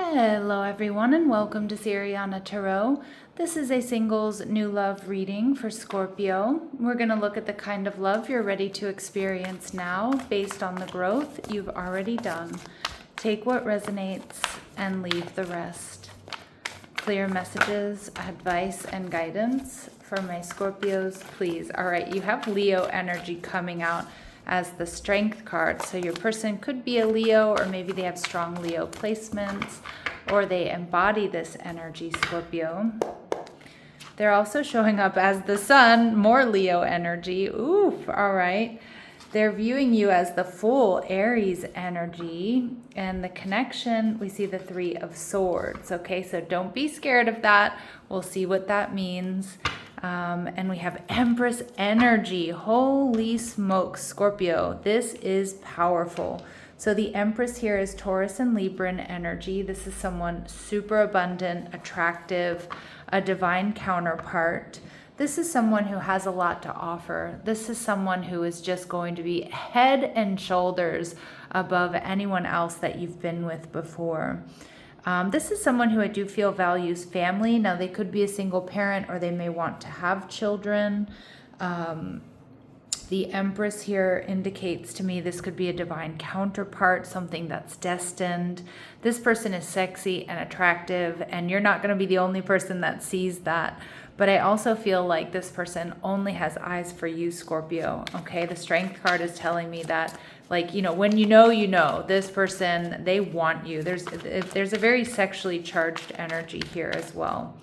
Hello everyone and welcome to Siriana Tarot. This is a singles new love reading for Scorpio. We're going to look at the kind of love you're ready to experience now based on the growth you've already done. Take what resonates and leave the rest. Clear messages, advice, and guidance for my Scorpios, please. All right, you have Leo energy coming out as the Strength card. So your person could be a Leo, or maybe they have strong Leo placements, or they embody this energy, Scorpio. They're also showing up as the Sun, more Leo energy. Oof, all right. They're viewing you as the full Aries energy, and the connection, we see the Three of Swords. Okay, so don't be scared of that. We'll see what that means. And we have Empress energy. Holy smokes, Scorpio. This is powerful. So the Empress here is Taurus and Libran energy. This is someone super abundant, attractive, a divine counterpart. This is someone who has a lot to offer. This is someone who is just going to be head and shoulders above anyone else that you've been with before. This is someone who I do feel values family. Now, they could be a single parent, or they may want to have children. The Empress here indicates to me this could be a divine counterpart, something that's destined. This person is sexy and attractive, and you're not going to be the only person that sees that. But I also feel like this person only has eyes for you, Scorpio. Okay, the Strength card is telling me that, like, when you know, this person, they want you. There's a very sexually charged energy here as well.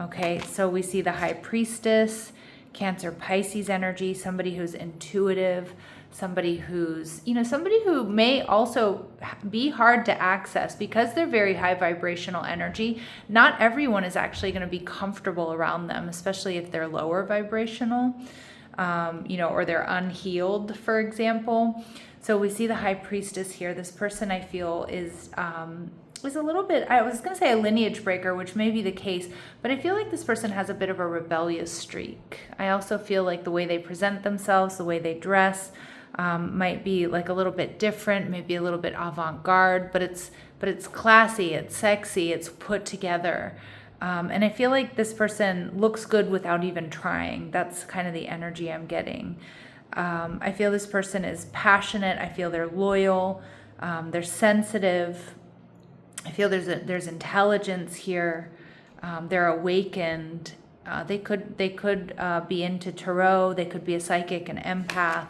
Okay, so we see the High Priestess, Cancer Pisces energy, somebody who's intuitive, somebody who's, somebody who may also be hard to access because they're very high vibrational energy. Not everyone is actually going to be comfortable around them, especially if they're lower vibrational, or they're unhealed, for example. So we see the High Priestess here. This person, I feel, is a little bit, I was going to say a lineage breaker, which may be the case, but I feel like this person has a bit of a rebellious streak. I also feel like the way they present themselves, the way they dress, might be like a little bit different, maybe a little bit avant-garde, but it's classy, it's sexy, it's put together. And I feel like this person looks good without even trying. That's kind of the energy I'm getting. I feel this person is passionate. I feel they're loyal. They're sensitive. I feel there's intelligence here. They're awakened. They could be into tarot. They could be a psychic, an empath.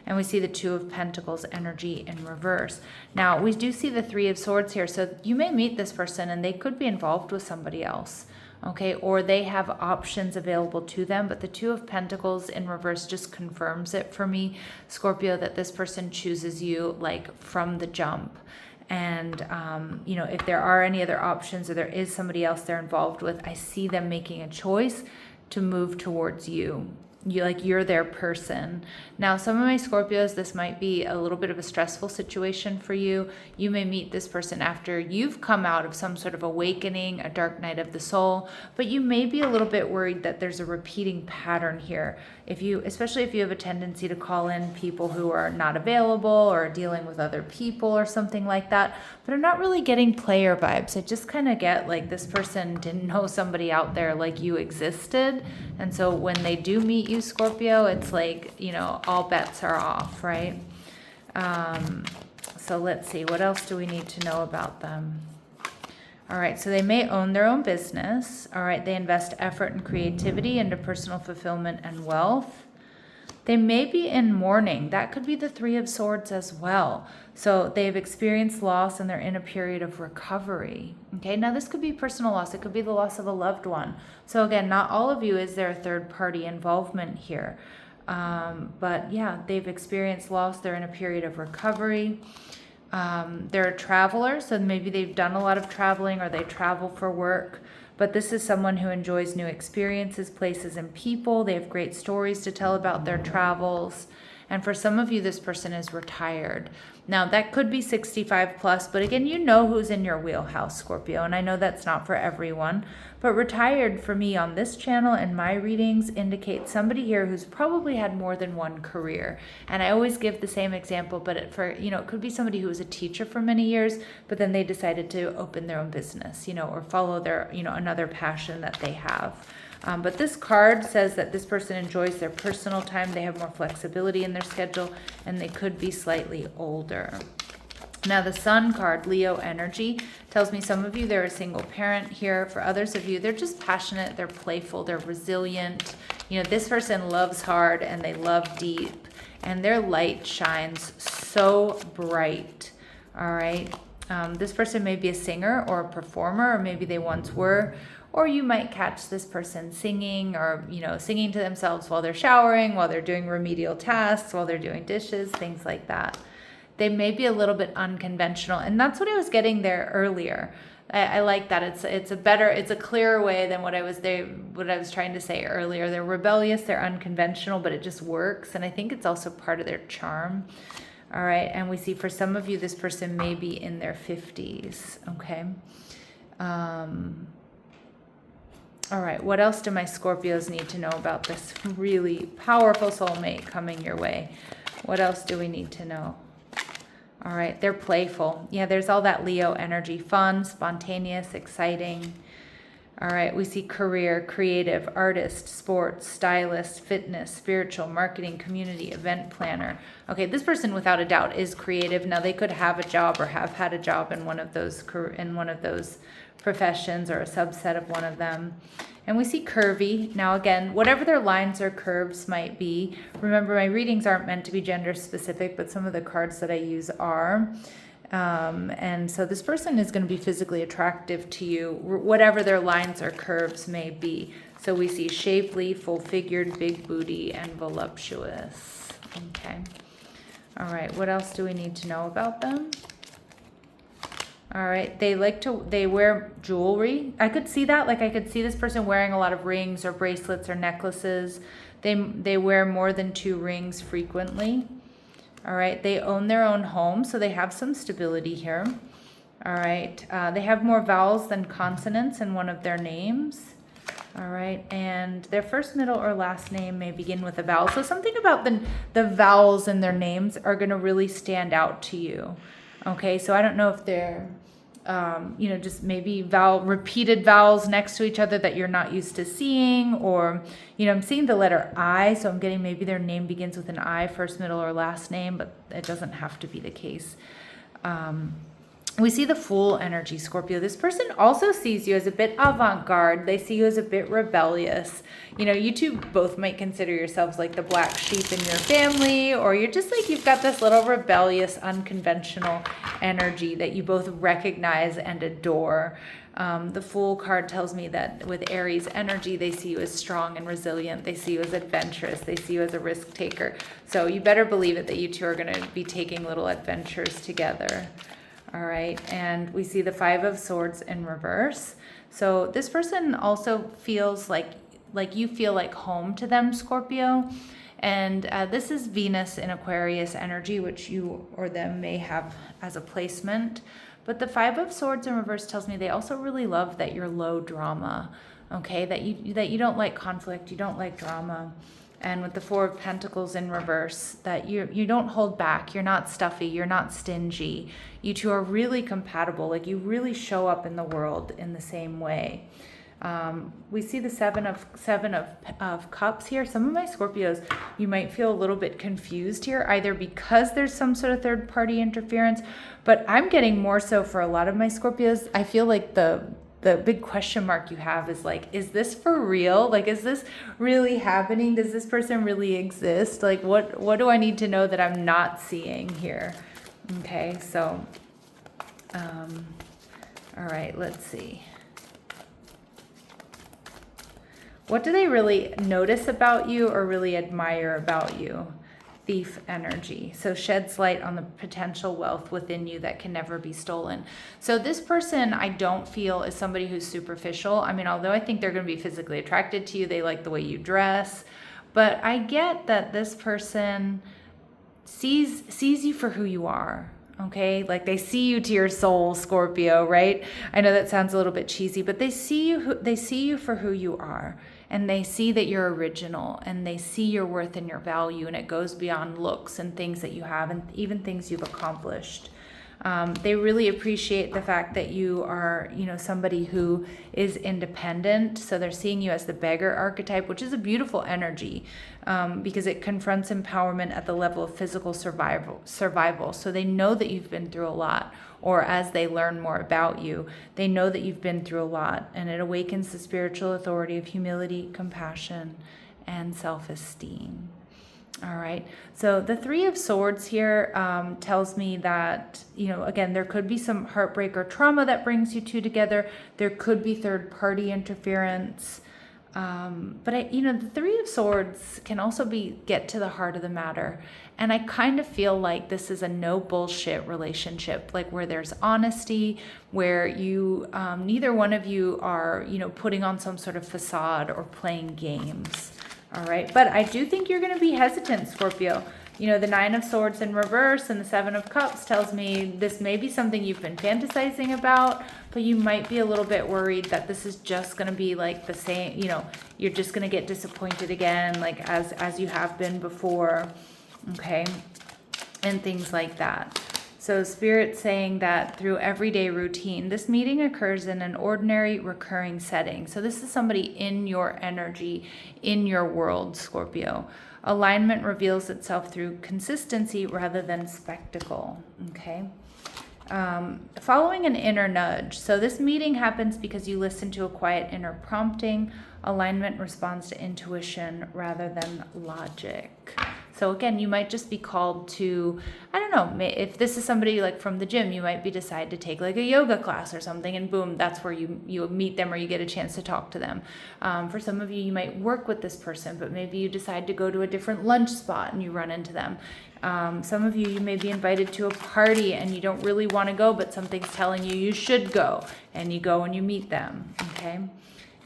And we see the Two of Pentacles energy in reverse. Now, we do see the Three of Swords here. So you may meet this person and they could be involved with somebody else. Okay, or they have options available to them, but the Two of Pentacles in reverse just confirms it for me, Scorpio, that this person chooses you like from the jump. And, if there are any other options, or there is somebody else they're involved with, I see them making a choice to move towards you. You're their person. Now, some of my Scorpios, this might be a little bit of a stressful situation for you. You may meet this person after you've come out of some sort of awakening, a dark night of the soul, but you may be a little bit worried that there's a repeating pattern here. Especially if you have a tendency to call in people who are not available, or dealing with other people or something like that, but I'm not really getting player vibes. I just kind of get like this person didn't know somebody out there like you existed. And so when they do meet you, Scorpio, it's like, all bets are off, right? So let's see, what else do we need to know about them? All right, so they may own their own business. All right, they invest effort and creativity into personal fulfillment and wealth. They may be in mourning. That could be the Three of Swords as well. So they've experienced loss and they're in a period of recovery. Okay, now this could be personal loss. It could be the loss of a loved one. So again, not all of you is there a third party involvement here. But yeah, they've experienced loss. They're in a period of recovery. They're a traveler, so maybe they've done a lot of traveling, or they travel for work. But this is someone who enjoys new experiences, places, and people. They have great stories to tell about their travels. And for some of you, this person is retired. Now, that could be 65 plus, but again, you know who's in your wheelhouse, Scorpio, and I know that's not for everyone, but retired for me on this channel and my readings indicate somebody here who's probably had more than one career. And I always give the same example, but it could be somebody who was a teacher for many years, but then they decided to open their own business, or follow their, another passion that they have. But this card says that this person enjoys their personal time. They have more flexibility in their schedule, and they could be slightly older. Now, the Sun card, Leo energy, tells me some of you, they're a single parent here. For others of you, they're just passionate, they're playful, they're resilient. This person loves hard and they love deep, and their light shines so bright. All right. This person may be a singer or a performer, or maybe they once were. Or you might catch this person singing or, singing to themselves while they're showering, while they're doing remedial tasks, while they're doing dishes, things like that. They may be a little bit unconventional. And that's what I was getting there earlier. I like that. It's a clearer way than what I was trying to say earlier. They're rebellious, they're unconventional, but it just works. And I think it's also part of their charm. All right. And we see for some of you, this person may be in their 50s. Okay. All right, what else do my Scorpios need to know about this really powerful soulmate coming your way? What else do we need to know? All right, they're playful. Yeah, there's all that Leo energy, fun, spontaneous, exciting. All right, we see career, creative, artist, sports, stylist, fitness, spiritual, marketing, community, event planner. Okay, this person without a doubt is creative. Now, they could have a job or have had a job in one of those professions or a subset of one of them. And we see curvy. Now, again, whatever their lines or curves might be, remember my readings aren't meant to be gender specific, but some of the cards that I use are. And so this person is going to be physically attractive to you, whatever their lines or curves may be. So we see shapely, full-figured, big booty, and voluptuous. Okay. All right. What else do we need to know about them? All right. They wear jewelry. I could see that. I could see this person wearing a lot of rings or bracelets or necklaces. They wear more than 2 rings frequently. All right. They own their own home, so they have some stability here. All right. They have more vowels than consonants in one of their names. All right. And their first, middle, or last name may begin with a vowel. So something about the vowels in their names are going to really stand out to you. Okay. So I don't know if they're, just maybe repeated vowels next to each other that you're not used to seeing, or, I'm seeing the letter I, so I'm getting maybe their name begins with an I, first, middle, or last name, but it doesn't have to be the case. We see the Fool energy, Scorpio. This person also sees you as a bit avant-garde. They see you as a bit rebellious. You two both might consider yourselves like the black sheep in your family, or you're just you've got this little rebellious, unconventional energy that you both recognize and adore. The Fool card tells me that with Aries energy, they see you as strong and resilient. They see you as adventurous. They see you as a risk taker. So you better believe it that you two are going to be taking little adventures together. All right, and we see the 5 of Swords in reverse. So this person also feels like you feel like home to them, Scorpio. And this is Venus in Aquarius energy, which you or them may have as a placement. But the 5 of Swords in reverse tells me they also really love that you're low drama, okay? That you don't like conflict, you don't like drama. And with the 4 of Pentacles in reverse, that you don't hold back, you're not stuffy, you're not stingy. You two are really compatible, you really show up in the world in the same way. We see the 7 of Cups here. Some of my Scorpios, you might feel a little bit confused here, either because there's some sort of third party interference, but I'm getting more so for a lot of my Scorpios. I feel like the big question mark you have is this for real? Is this really happening? Does this person really exist? What do I need to know that I'm not seeing here? Okay, so, all right, let's see. What do they really notice about you or really admire about you? Thief energy. So sheds light on the potential wealth within you that can never be stolen. So this person, I don't feel is somebody who's superficial. I mean, although I think they're going to be physically attracted to you, they like the way you dress, but I get that this person sees you for who you are. Okay, like they see you to your soul, Scorpio, right? I know that sounds a little bit cheesy, but they see you for who you are, and they see that you're original, and they see your worth and your value, and it goes beyond looks and things that you have, and even things you've accomplished. They really appreciate the fact that you are, somebody who is independent. So they're seeing you as the beggar archetype, which is a beautiful energy, because it confronts empowerment at the level of physical survival. So they know that you've been through a lot, or as they learn more about you, they know that you've been through a lot, and it awakens the spiritual authority of humility, compassion, and self-esteem. All right. So the Three of Swords here tells me that, again, there could be some heartbreak or trauma that brings you two together. There could be third party interference. But the Three of Swords can also get to the heart of the matter. And I kind of feel like this is a no bullshit relationship, like where there's honesty, where you, neither one of you are, putting on some sort of facade or playing games. All right, but I do think you're going to be hesitant, Scorpio. The Nine of Swords in reverse and the Seven of Cups tells me this may be something you've been fantasizing about, but you might be a little bit worried that this is just going to be like the same, you're just going to get disappointed again, like as you have been before, okay, and things like that. So Spirit's saying that through everyday routine, this meeting occurs in an ordinary recurring setting. So this is somebody in your energy, in your world, Scorpio. Alignment reveals itself through consistency rather than spectacle, okay? Following an inner nudge. So this meeting happens because you listen to a quiet inner prompting. Alignment responds to intuition rather than logic. So again, you might just be called to, I don't know, if this is somebody like from the gym, you might decide to take like a yoga class or something, and boom, that's where you meet them or you get a chance to talk to them. For some of you, you might work with this person, but maybe you decide to go to a different lunch spot and you run into them. Some of you may be invited to a party and you don't really want to go, but something's telling you should go, and you go and you meet them, okay?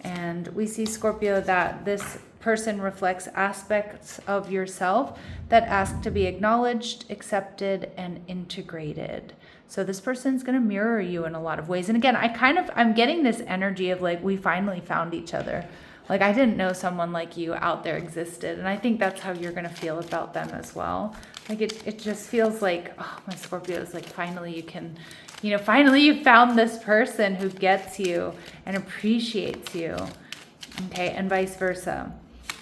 And we see, Scorpio, that this person reflects aspects of yourself that ask to be acknowledged, accepted, and integrated. So this person's going to mirror you in a lot of ways. And again, I'm getting this energy of like, we finally found each other. Like, I didn't know someone like you out there existed. And I think that's how you're going to feel about them as well. Like, it just feels like, oh, my Scorpio is like, finally you can, finally you found this person who gets you and appreciates you. Okay, and vice versa.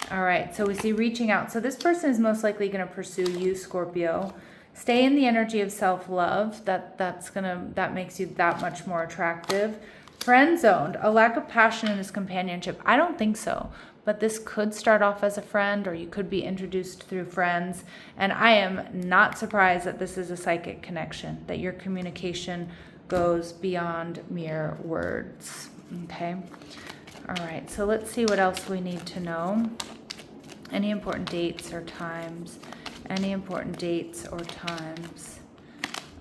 All right, so we see reaching out. So this person is most likely going to pursue you, Scorpio. Stay in the energy of self-love. That makes you that much more attractive. Friend zoned, a lack of passion in his companionship. I don't think so, but this could start off as a friend, or you could be introduced through friends. And I am not surprised that this is a psychic connection, that your communication goes beyond mere words. Okay. All right, so let's see what else we need to know. Any important dates or times? Any important dates or times?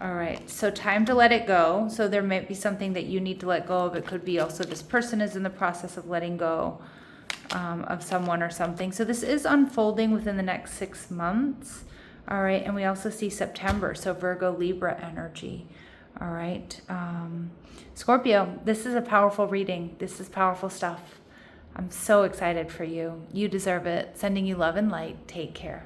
All right, so time to let it go. So there might be something that you need to let go of. It could be also this person is in the process of letting go of someone or something. So this is unfolding within the next 6 months. All right, and we also see September, so Virgo, Libra energy. All right, Scorpio, this is a powerful reading. This is powerful stuff. I'm so excited for you. You deserve it. Sending you love and light. Take care.